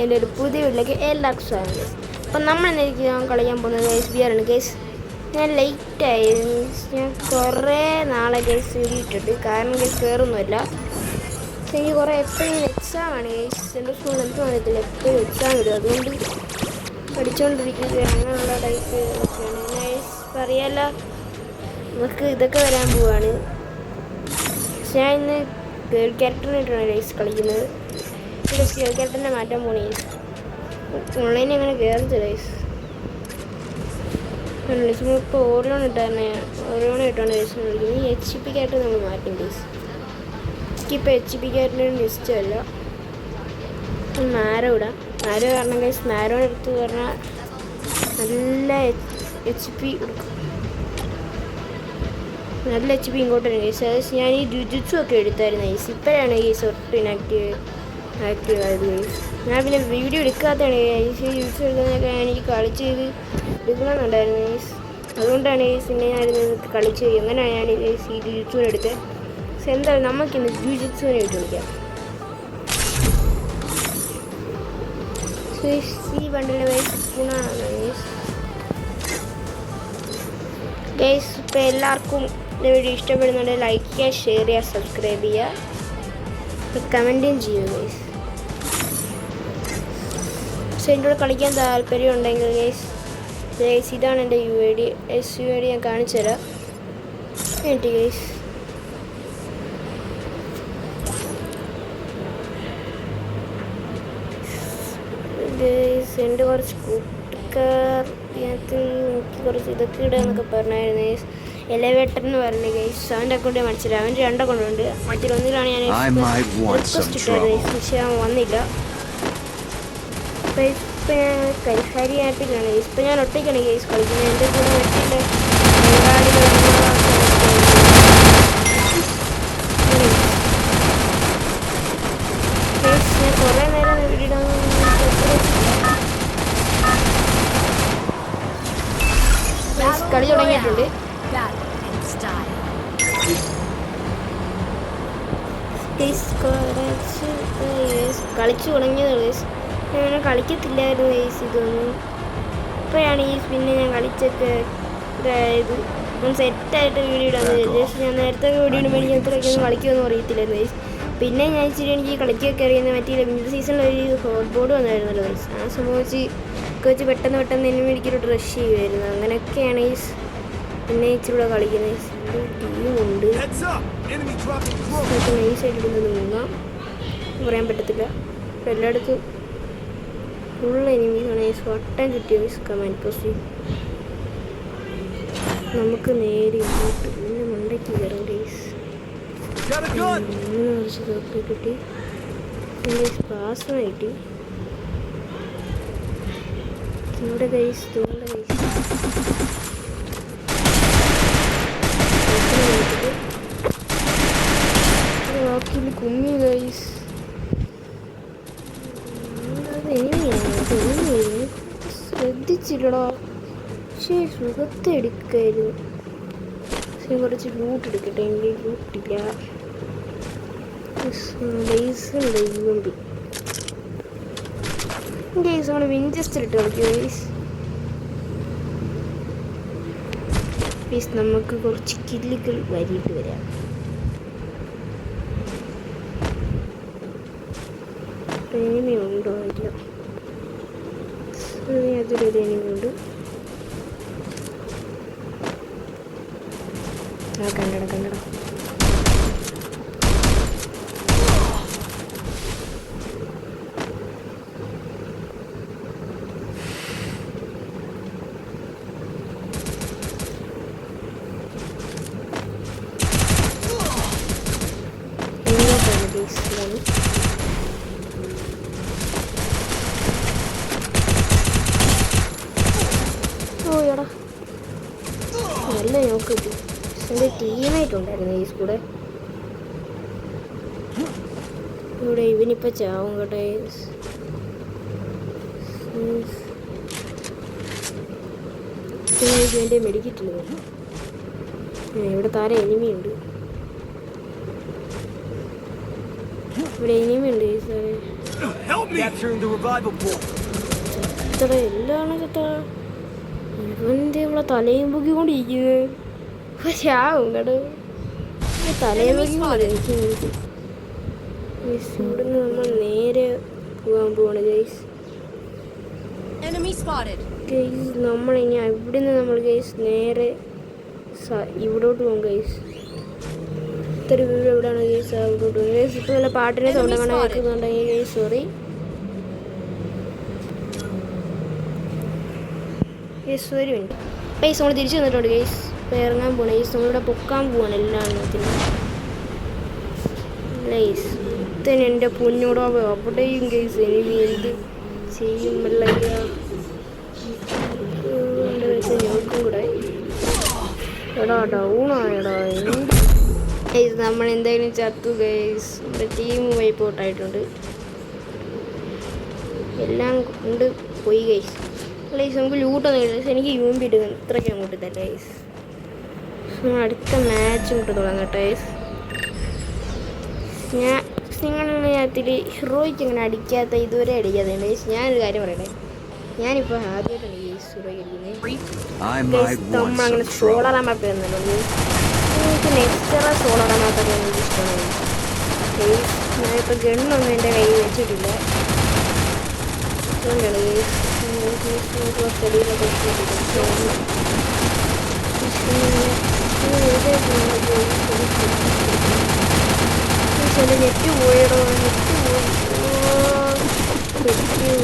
എൻ്റെ ഒരു പുതിയ വീട്ടിലേക്ക് എല്ലാവർക്കും സ്വാഗതം ഗൈസ്. അപ്പം നമ്മൾ എനിക്ക് കളിക്കാൻ പോകുന്നത് ഗൈസ് ബിയർ ആണ് ഗൈസ്. ഞാൻ ലേറ്റായി, ഞാൻ കുറേ നാളെ ഗൈസ് വീഡിയോ ഇട്ടിട്ട്, കാരണം ഗൈസ് കയറൊന്നുമില്ല. പക്ഷേ എനിക്ക് കുറേ എപ്പോഴും എക്സാമാണ് ഗൈസ്. എൻ്റെ സ്കൂളിൽ എന്ത് അറിയത്തില്ല, എപ്പോഴും എക്സാം ഇടും, അതുകൊണ്ട് പഠിച്ചുകൊണ്ടിരിക്കുക അങ്ങനെയുള്ള ടൈപ്പ് ഒക്കെയാണ് ഗൈസ്. പറയാമല്ല, നമുക്ക് ഇതൊക്കെ വരാൻ പോവാണ്. പക്ഷേ ഞാൻ ഇന്ന് ഗേൾ ക്യാരക്ടറിനായിട്ടാണ് ഗൈസ് കളിക്കുന്നത്. ഗേൾ ക്യാരക്ടറിനെ മാറ്റാൻ പോണേ ഗൈസ്. ഓൺലൈനിൽ അങ്ങനെ കയറത്തില്ല ഗൈസ്. ഇപ്പോൾ ഓരോൺ ഇട്ടാണ് ഗൈസ് കളിക്കുന്നത്. ഈ HP ക്യാരക്ടർ നമ്മൾ മാറ്റും ഗൈസ്. എനിക്കിപ്പോൾ HP ക്യാരക്ടറിന് ഇഷ്ടമല്ല. മാരോ ഇടാം. മാരോ കാരണം ഗൈസ് മാരോയുടെ അടുത്ത് പറഞ്ഞാൽ നല്ല HP കൊടുക്കും. നല്ല HP ഇങ്ങോട്ട് വരും ഗൈസ്. അത് ഞാൻ ഈ ജുജുത്സു ഒക്കെ എടുത്തായിരുന്നു ഗൈസ്. ഇപ്പോഴാണ് ഗൈസ് ഒട്ടും ആക്റ്റീവ് ആയത് ഗൈസ്. ഞാൻ പിന്നെ വീഡിയോ എടുക്കാത്തതാണ് ഗൈസ്. ജുജുത്സു എടുക്കുന്നതൊക്കെ എനിക്ക് കളിച്ച് ചെയ്ത് എടുക്കണമെന്നുണ്ടായിരുന്നു ഗൈസ്. അതുകൊണ്ടാണ് ഗൈസ് പിന്നെ ഞാനിത് കളിച്ച് അങ്ങനെയാണ് ഞാൻ ഗൈസ് ഈ ജുജുത്സുവിനെ എടുത്തത്. പക്ഷെ എന്തായാലും നമുക്കിന്ന് ജുജുത്സുവിനെ ഇട്ട് കളിക്കാം. ഈ ബണ്ടിലെ ഗൈസ് ഗുണമാണ് ഗൈസ്. ഇപ്പോൾ എല്ലാവർക്കും വീഡിയോ ഇഷ്ടപ്പെടുന്നുണ്ട് ലൈക്ക് ചെയ്യുക, ഷെയർ ചെയ്യുക, സബ്സ്ക്രൈബ് ചെയ്യുക, കമൻറ്റും ചെയ്യുക ഗൈസ്. പക്ഷെ എൻ്റെ കൂടെ കളിക്കാൻ താല്പര്യം ഉണ്ടെങ്കിൽ ഗൈസ് ഇതാണ് എൻ്റെ UID. UID ഞാൻ കാണിച്ചു തരാം വേണ്ടി ഗൈസ്. എൻ്റെ കുറച്ച് കൂട്ടുകാർ ഇതിനകത്ത് എനിക്ക് കുറച്ച് ഇതൊക്കെ ഇടാന്നൊക്കെ പറഞ്ഞായിരുന്നു ഗൈസ്. എലവേറ്റർ എന്ന് പറഞ്ഞു ഗൈസ്. അവൻ്റെ അക്കൗണ്ട് മനസ്സിലായി. അവൻ്റെ 2 അക്കൗണ്ടുണ്ട്. മറ്റൊന്നിലാണ് ഞാൻ റിക്വസ്റ്റ് ഇട്ടായിരുന്നു ഗൈസ്. പക്ഷെ അവൻ വന്നില്ല. ഇപ്പം ഞാൻ കൈഹാരിയായിട്ടാണ് ഗൈസ്. ഇപ്പം ഞാൻ ഒറ്റയ്ക്കാണ് ഗൈസ് കളിക്കുന്നത്. എൻ്റെ കൂടെ മറ്റുള്ള ഞാൻ കുറേ നേരം വീഡിയോ കളി തുടങ്ങിയിട്ടുണ്ട്. കളിച്ചു തുടങ്ങിയത് ഗൈസ്. ഞാൻ കളിക്കത്തില്ലായിരുന്നു ഗൈസ് ഇതൊന്നും. ഇപ്പോഴാണ് പിന്നെ ഞാൻ കളിച്ചൊക്കെ ഇതായത് സെറ്റായിട്ട് വീഡിയോ ഇടാന്ന് വിചാരിച്ചു. ഞാൻ നേരത്തെ വീഡിയോ ഇടുമ്പോൾ എനിക്ക് അത്രയ്ക്കൊന്നും കളിക്കുമെന്ന് അറിയത്തില്ലായിരുന്നു ഗൈസ്. പിന്നെ ഞാൻ ഇച്ചിരി എനിക്ക് കളിക്കൊക്കെ അറിയുന്ന മറ്റേ വിൻ്റർ സീസണിൽ ഒരു ഹോട്ട് ബോർഡ് വന്നായിരുന്നല്ലോ ഗൈസ്. ആ സംഭവിച്ച് വെച്ച് പെട്ടെന്ന് എനിക്ക് എനിക്കൊരു റഷ് ചെയ്യുമായിരുന്നു. അങ്ങനെയൊക്കെയാണ് ഗൈസ് പിന്നെ ഇച്ചിരി കൂടെ കളിക്കുന്നത്. ടീമുണ്ട് നൈസായിട്ട് മുങ്ങാം പറയാൻ പറ്റത്തില്ല. ഇപ്പം എല്ലായിടത്തും ഫുൾ എനിമീസാണ് ഗൈസ്. വട്ടം കിട്ടിയ ഗൈസ് കമാൻഡ് പോസ്റ്റ്. നമുക്ക് നേരെ ഇങ്ങോട്ട് പിന്നെ മണ്ടയ്ക്ക് കയറാം ഗൈസ്. കുറച്ച് തോക്ക് കിട്ടി ഗൈസ്. പാസ്മ കിട്ടി ഇവിടെ ഗൈസ്. തോണ്ട ഗൈസ് വാക്കിൽ കുമ്മി ഗൈസ്. അത് എനിമിയാണ് ശ്രദ്ധിച്ചില്ലടാ. പക്ഷേ സുഖത്തെ എടുക്കായിരുന്നു. പക്ഷേ കുറച്ച് ലൂട്ട് എടുക്കട്ടെ. എനിക്ക് ലൂട്ടില്ല. ഗൈസ് നമ്മൾ വിൻചെസ്റ്റർ ഇട്ട് കളിക്കും ഗൈസ്. പ്ലീസ് നമുക്ക് കുറച്ച് കില്ലുകൾ വരിയിട്ട് വരാം. എനിമി ഉണ്ടോ? ഇല്ല. അതിലൊരു എനിമി ഉണ്ട്. ആ കണ്ടട ഓടാ നല്ല നോക്കിട്ട്. എൻ്റെ ടീമായിട്ടുണ്ടായിരുന്നു ഈ കൂടെ. ഇവിടെ ഇവനിപ്പോൾ ചാവും കേട്ടോ. എൻ്റെ മെഡിക്കറ്റില്ല. ഇവിടെ താരം എനിമിയുണ്ട്. ഇവിടെ എനിമി ഉണ്ട് ഈ സാറേ. Help me! Capturing the revival pool. ഇത്ര എല്ലാം ചത്ത ഇവന്റെ ഇവിടെ തലയും പൊക്കിക്കൊണ്ടിരിക്കുന്നത് ശാവും കേട്ടോ തലയും പൊക്കിക്കൊണ്ട് എനിക്ക് ഇവിടുന്ന് നമ്മൾ നേരെ പോകാൻ പോവാണ് ഗൈസ്. ഗൈസ് നമ്മളിനി ഇവിടുന്ന് നമ്മൾ ഗൈസ് നേരെ ഇവിടോട്ട് പോകും ഗൈസ്. ഇത്ര വീട് എവിടെയാണ് ഗൈസ് അവിടോട്ട് പോകും ഗൈസ്. ഇപ്പോൾ നല്ല പാട്ടിനെ സൗണ്ട് കാണാൻ കേൾക്കുന്നുണ്ടെങ്കിൽ ഗൈസ് സോറി ഗൈസ്. ഒരു മിനിറ്റ് ഗൈസ് നമ്മൾ തിരിച്ചു വന്നിട്ടുണ്ട് ഗൈസ്. ഇപ്പോൾ ഇറങ്ങാൻ പോകണം ഗൈസ്. നമ്മളിവിടെ പൊക്കാൻ പോവാണ് എല്ലാ എണ്ണത്തിനും ഗൈസ്. ഇത്തന്നെ എൻ്റെ പൊന്നോടോ അവിടെയും ഗൈസ് എനിക്ക് എന്ത് ചെയ്യും വെള്ളയ്യ ഞങ്ങൾക്കും കൂടെ എടാ ഡൗണായടാ ഗൈസ്. നമ്മൾ എന്തായാലും ചത്തു ഗൈസ്. നമ്മുടെ ടീം വൈപ്പ് ഔട്ടായിട്ടുണ്ട്. എല്ലാം കൊണ്ട് പോയി ഗൈസ്. ഗൈസ് നമുക്ക് ലൂട്ടൊന്നും ഇല്ല. എനിക്ക് യൂം ബി ഇടുന്നു ഇത്രയ്ക്ക് അങ്ങോട്ട് ഇതല്ല ഗൈസ്. അടുത്ത മാച്ച് ഇങ്ങോട്ട് തുടങ്ങാം കേട്ടോ ഗൈസ്. നിങ്ങളുടെ അതിൽ ഹീറോയ്ക്ക് അങ്ങനെ അടിക്കാത്ത ഇതുവരെ അടിക്കാത്തതുണ്ട് ഗൈസ്. ഞാനൊരു കാര്യം പറയട്ടെ, ഞാനിപ്പോൾ ആദ്യമായിട്ടാണ് ഗൈസ് ഹീറോയ്ക്ക് അടിക്കുന്നത്. നമ്മളങ്ങനെ സോളാർ മാപ്പ് തന്നല്ലോ ഗൈസ്. എനിക്ക് നെക്സ്റ്റ് സോളാർ മാപ്പൊക്കെ എനിക്ക് ഇഷ്ടമാണ് ഗൈസ്. ഞാനിപ്പോൾ ഗണ്ണൊന്നും എൻ്റെ കയ്യിൽ വെച്ചിട്ടില്ല. അതുകൊണ്ടാണ് ഗൈസ് സ്റ്റഡിയിലൊക്കെ നെറ്റ് പോയടോ നെറ്റ് പോയി നെറ്റ് പോയി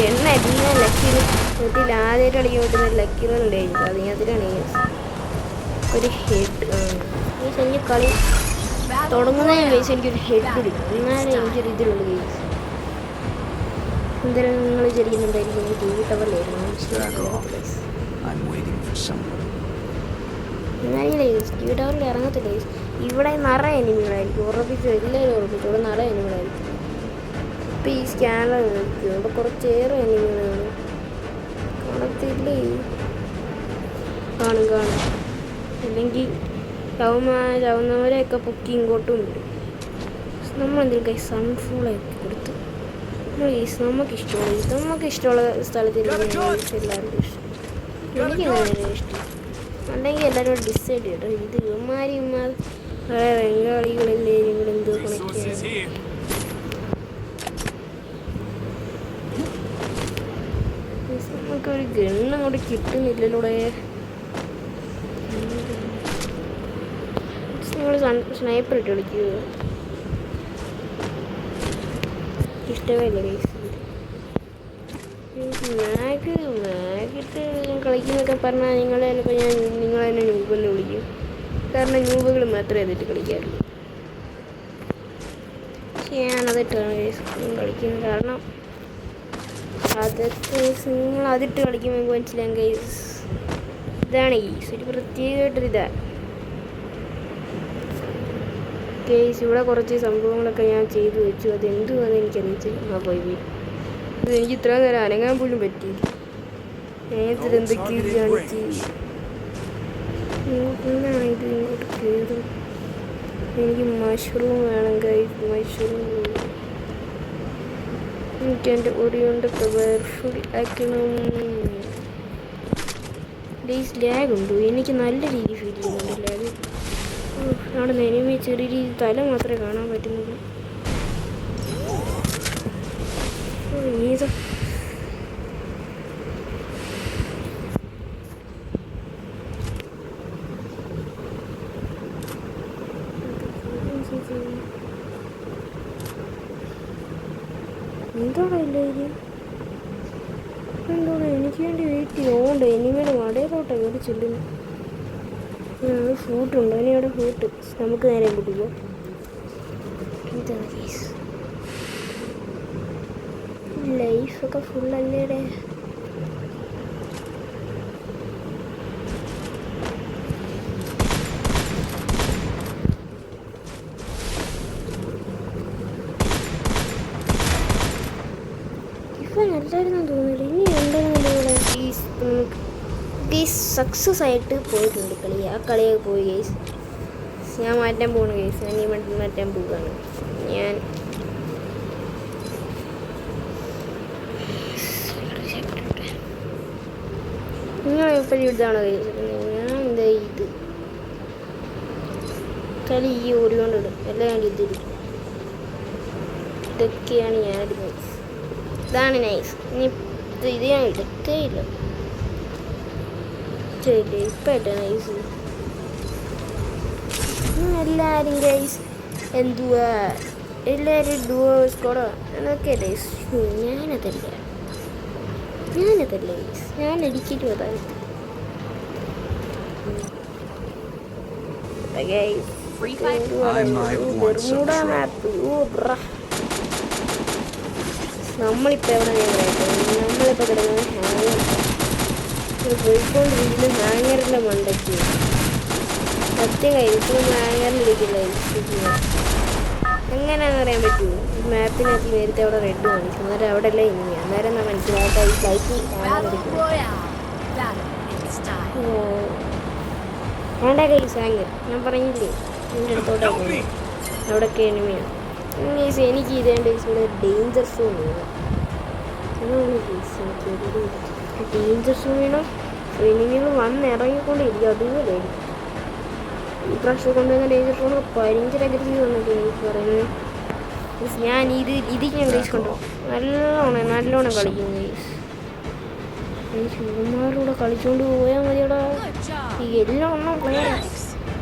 എണ്ണ എല്ലാം ലക്കിന് വീട്ടിൽ ആദ്യമായിട്ട് കളിക്കാൻ പറ്റുന്ന ലക്കികളുണ്ടായിരുന്നു. അതിനകത്തിലാണ് ഒരു ഹെഡ് എനിക്ക് കളി തുടങ്ങുന്നതിന് ബേസ് എനിക്കൊരു ഹെഡ് കിട്ടും. എന്നാലും എനിക്കൊരു ഇതിലുണ്ട് ഗെയിംസ്. എന്തായാലും നിങ്ങൾ വിചാരിക്കുന്നുണ്ടായിരിക്കും ടി വി ടവറിലായിരുന്നു. എന്നാലും ടി വി ടവറിൽ ഇറങ്ങത്തില്ല. ഇവിടെ നിറയെ എനിമികളായിരിക്കും ഉറപ്പിച്ചു. എല്ലാവരും ഉറപ്പിച്ചു ഇവിടെ നിറയെ എനിമികളായിരിക്കും. ഇപ്പം ഈ സ്കാനർ നോക്കിയോ ഇവിടെ കുറച്ചേറെ എനിമികളാണ്. കാണത്തില്ലേ? കാണും കാണും. അല്ലെങ്കിൽ ചവുന്നവരെയൊക്കെ പൊക്കി ഇങ്ങോട്ടും ഉണ്ട്. നമ്മളെന്തെങ്കിലും കൈ സൺഫൂളൊക്കെ കൊടുത്തു നമുക്കിഷ്ടമുള്ള സ്ഥലത്ത് എല്ലാവർക്കും ഇഷ്ടം. എനിക്ക് വളരെ ഇഷ്ടം. അല്ലെങ്കിൽ എല്ലാവരും ഡിസൈഡ് ചെയ്യട്ടോ. ഇത് ഇവന്മാരിമാർ ബംഗാളികളല്ലേ ഇവിടെ എന്തോ കണക്ട് നമുക്കൊരു ഗണ്ണ് അങ്ങോട്ട് കിട്ടുന്നില്ലല്ലോ. നിങ്ങൾ സ്നൈപ്പർ ഇട്ട് കളിക്കുക ഇഷ്ടമല്ല ഗൈസ്. മാഗിട്ട് കളിക്കുന്നൊക്കെ പറഞ്ഞാൽ നിങ്ങളെ ചിലപ്പോൾ നിങ്ങളെ തന്നെ ന്യൂബെന്ന് വിളിക്കും. കാരണം ന്യൂബുകൾ മാത്രമേ അതിട്ട് കളിക്കാറുള്ളൂ. പക്ഷെ ഞാനതിട്ടാണ് ഗൈസ് കളിക്കുന്നത്. കാരണം അതൊക്കെ നിങ്ങൾ അതിട്ട് കളിക്കുമ്പോൾ എനിക്ക് മനസ്സിലാകും ഗൈസ്. ഇതാണ് ഗൈസ് ഒരു പ്രത്യേകമായിട്ടൊരിതാണ് ഗൈസ്. ഇവിടെ കുറച്ച് സംഭവങ്ങളൊക്കെ ഞാൻ ചെയ്തു വെച്ചു. അതെന്തുവാന്ന് എനിക്കറിയിച്ചില്ല. പോയി ഇത് എനിക്ക് ഇത്ര നേരം അനങ്ങാൻ പോലും പറ്റിയില്ല. നേരത്തിൽ എന്തൊക്കെയോ കാണിച്ച് എന്താണ് ഇത് ഇങ്ങോട്ട് കയറും. എനിക്ക് മഷ്റൂം വേണം ഗൈസ്. മഷ്റൂം എനിക്ക് എൻ്റെ ഒറിയോണ്ടൊക്കെ വേർഫുൾ ആക്കണം ഗൈസ്. ലാഗ് ഉണ്ടോ? എനിക്ക് നല്ല രീതിയിൽ ഫീൽ ചെയ്യുന്നുണ്ട് ലാഗ്. അവിടെ എനിമി ചെറിയ രീതി തല മാത്രമേ കാണാൻ പറ്റുന്നുള്ളൂ. ഏതോ എന്തോടാ ഇല്ലായിരിക്കും. എന്തോടാ എനിക്ക് വേണ്ടി വെയിറ്റ് ചെയ്യുന്നുണ്ട്. എനിമിയുടെ മടയിലോട്ടെ കയറി ചെല്ലുന്നു. ഫൂട്ടുണ്ട്. അതിന് അവിടെ ഫൂട്ട് നമുക്ക് നേരെ കൂട്ടിക്കോ. ഇതാണ് കേസ്. ലൈഫൊക്കെ ഫുള്ളല്ലേടെ. ഇപ്പം നല്ലായിരുന്നു തോന്നില്ല. ഇനി എന്തായാലും ഇവിടെ പ്ലീസ് നമുക്ക് സക്സസ് ആയിട്ട് പോയിട്ടുണ്ട് കളി. ആ കളിയൊക്കെ പോയി ഗൈസ്. ഞാൻ മാറ്റാൻ പോവാണ് ഗൈസ്. ഞാൻ ഈ വണ്ടി മാറ്റാൻ പോവുകയാണ്. ഞാൻ നിങ്ങൾ എപ്പോഴും ഇതാണോ ഗൈസ്? ഞാൻ എന്താ ഇത് കളി ഈ ഓടിക്കൊണ്ടിടും എല്ലാം ഞാൻ ഇതിരിക്കും. ഇതൊക്കെയാണ് ഞാൻ നൈസ്. ഇതാണ് നൈസ്. ഇനി ഇത് ഞാൻ എടുക്കേയില്ല. ഇപ്പം ഇട്ട നൈസ്. എല്ലാവരും ഗൈസ് എന്തുവാ എല്ലാവരും ഡുവോ സ്കോഡോ എന്നൊക്കെ ഗൈസ്. ഞാനതല്ല ഗൈസ്. ഞാൻ അടിക്കിട്ട് അതാണ് ഗൈസ്. ബെർമുഡ മാപ്പ്. നമ്മളിപ്പോൾ എവിടെ നമ്മളിപ്പോൾ കിടക്കുന്നത് ഹാങ്ങർ പോയിക്കൊണ്ടിരിക്കുന്ന ഹാങ്ങറിൻ്റെ മണ്ടയ്ക്ക്. സത്യം കഴിച്ചു ഹാങ്ങറിലിരിക്കില്ല. എങ്ങനെയാണെന്ന് അറിയാൻ പറ്റുമോ? മാപ്പിനകത്ത് നേരത്തെ അവിടെ റെഡ് കാണിക്കും. അന്നേരം അവിടെ അല്ലേ ഇനി. അന്നേരം ഞാൻ മനസ്സിലാക്കാം ഈ ഫ്ലൈറ്റ് വേണ്ട കൈസ് ഹാങ്ങർ. ഞാൻ പറഞ്ഞില്ലേ എൻ്റെ അടുത്തോട്ടാണ് അവിടെയൊക്കെ എനിമിയാണ്. മീൻസ് എനിക്ക് ഇതേണ്ട ഇവിടെ ഡേഞ്ചർ സോൺ വേണം. അതാണ് കേസ്. എനിക്കൊരു ഡേഞ്ചർ സോൺ വേണം. എനിമികൾ വന്നിറങ്ങിക്കൊണ്ടിരിക്കും. അതുപോലെ ഈ പ്രാവശ്യം കൊണ്ടുവന്ന ഡേഞ്ചർ സോൺ ഭയങ്കര അഗ്രസീവ് വന്നിട്ട് എനിക്ക് പറയുന്നത്. ഞാൻ ഇത് ഞാൻ ഗൈസ് കണ്ടോ നല്ലോണം കളിക്കും ഗൈസ്. ചുമ്മാരുടെ കളിച്ചുകൊണ്ട് പോയാൽ മതിയടാ. ഈ എല്ലാം ഒന്നും പ്ലെയറാ,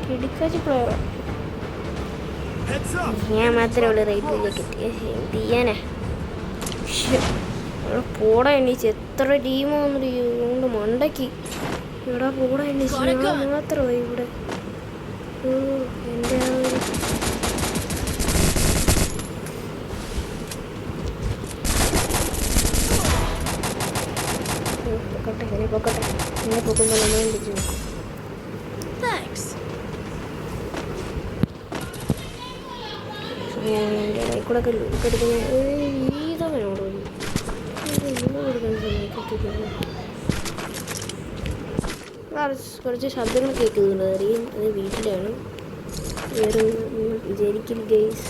കിടിക്കാച്ചി പ്ലെയറാ. ഞാൻ മാത്രമേ ഉള്ളൂ റേറ്റിലേക്ക് എത്തിയ. എന്ത് ചെയ്യാനാ? ഇവിടെ പോടാ എണ്ണീച്ച് എത്ര ടീമോ കൊണ്ട് മണ്ടയ്ക്ക്. ഇവിടെ പോടാ എണ്ണീച്ച് ഞാൻ മാത്രമായി ഇവിടെ. എൻ്റെ ആ ഒരു പൊക്കട്ടെ എന്നെ പൊക്കുമ്പോൾ നമ്മൾ പിടിച്ചു. ഞാൻ എൻ്റെ ഇടയിൽ കൂടെ ഒക്കെ എടുക്കുന്ന ഈതവനോട് കൊടുക്കാൻ സമയത്തില്ല. കുറച്ച് ശബ്ദങ്ങൾ കേൾക്കുന്നുണ്ട്. അറിയും അത് വീട്ടിലാണ്. വേറെ വിചാരിക്കില്ല ഗൈസ്.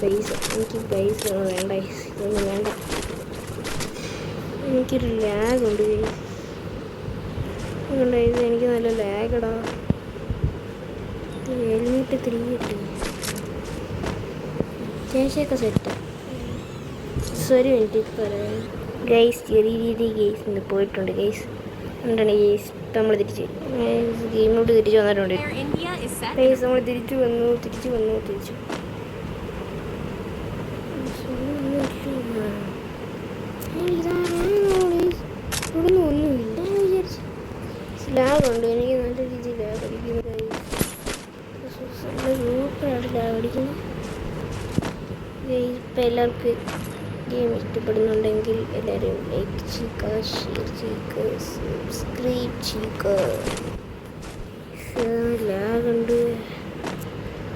പൈസ എനിക്ക് പൈസ വേണ്ട. ഇതൊന്നും വേണ്ട. എനിക്കൊരു ലാഗുണ്ട് ഗൈസ്. ഇത് എനിക്ക് നല്ല ലാഗടാ. ഹെൽമെറ്റ് 3 കിട്ടി. ശേഷമൊക്കെ സെറ്റാ. ഒരു മിനിറ്റ് പറയാം ഗൈസ്. ചെറിയ രീതിയിൽ ഗൈസ് ഇന്ന് പോയിട്ടുണ്ട് ഗൈസ്. എന്താണ് ഗൈസ് നമ്മൾ തിരിച്ച് ഗെയിമിലോട്ട് തിരിച്ചു വന്നിട്ടുണ്ട് ഗൈസ്. നമ്മൾ തിരിച്ചു വന്നു. ഇവിടുന്ന് ഒന്നുമില്ല. ഞാൻ വിചാരിച്ചു ലാഗുണ്ട്. എനിക്ക് നല്ല രീതിയിൽ ലാഗ് അടിക്കുന്നത് നല്ല സൂപ്പറായിട്ട് ലാഗ് അടിക്കുന്നത്. ഇപ്പം എല്ലാവർക്കും ഗെയിം ഇഷ്ടപ്പെടുന്നുണ്ടെങ്കിൽ എല്ലാവരും ലൈക്ക് ചെയ്യുക, ഷെയർ ചെയ്യുക, സബ്സ്ക്രൈബ് ചെയ്യുക. ലാഗുണ്ട്.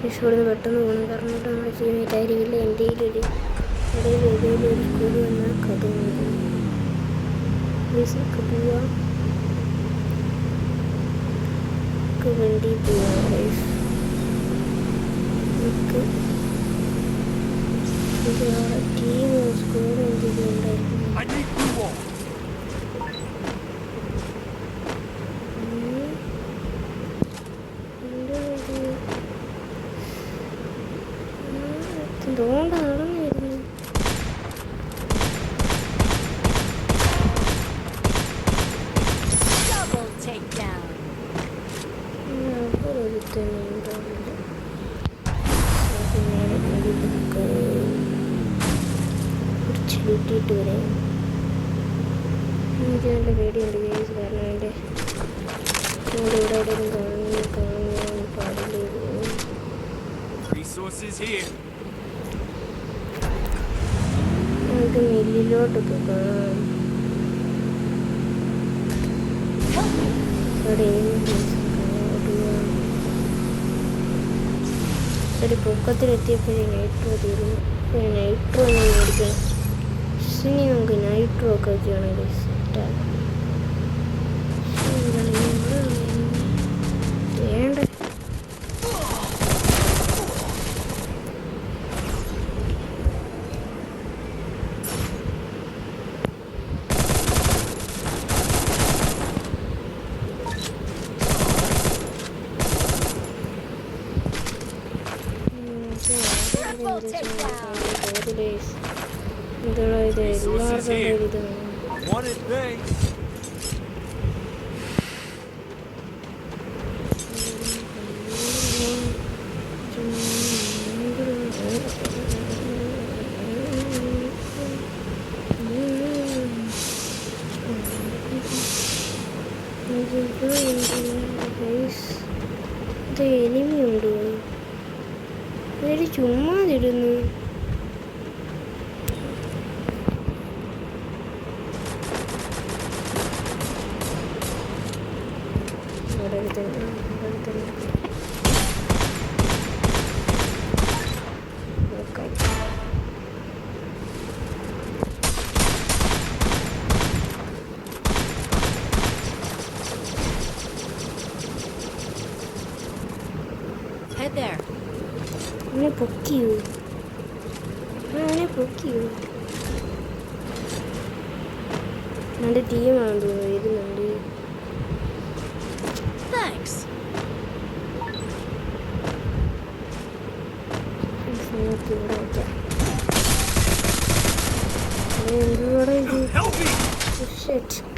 ഇവിടുന്ന് പെട്ടെന്ന് പോകണം. കാരണം ഇവിടെ നമ്മുടെ ടീമേറ്റ് ആയിരിക്കില്ല. എന്തെങ്കിലും ഒരു ഏതെങ്കിലും ഒരു സ്കൂൾ വന്നാൽ കഥ ഒക്കെ പോവാം. വണ്ടി പോവാം ലൈഫ്. നമുക്ക് ടീം സ്കോർ എന്തെങ്കിലും ഉണ്ടായിരിക്കും. എന്തുകൊണ്ട് നടന്നിരുന്നു? കിട്ടിയിട്ട് വരാം. എനിക്ക് നല്ല പേടിയുണ്ട് ഗൈസ്. കാരണം എൻ്റെ ഇവിടെ എവിടെയെങ്കിലും കാണാൻ പാടില്ല. നമുക്ക് മില്ലിലോട്ടൊക്കെ കാണാം. ഒരു പൊക്കത്തിലെത്തിയപ്പോഴേ നൈട്രോ തീർന്നു. നൈട്രോ ഒന്ന് മേടിക്കണം. ഇനി നമുക്ക് നൈട്രോ ഒക്കെ ചെയ്യണമെങ്കിൽ സെറ്റാണ്. One in base. എനിമിയുണ്ട് ചുമ്മാ ഇടുന്നു. Head there. അവനെ പൊക്കിയോ? അവനെ പൊക്കിയോ? എൻ്റെ ടീമാണ് തോന്നുന്നു വരുന്നുണ്ട്. Thanks. ഇവിടെ വയ്ക്കാം. എന്തുകൂടെ ഇത്? Help me! Shit.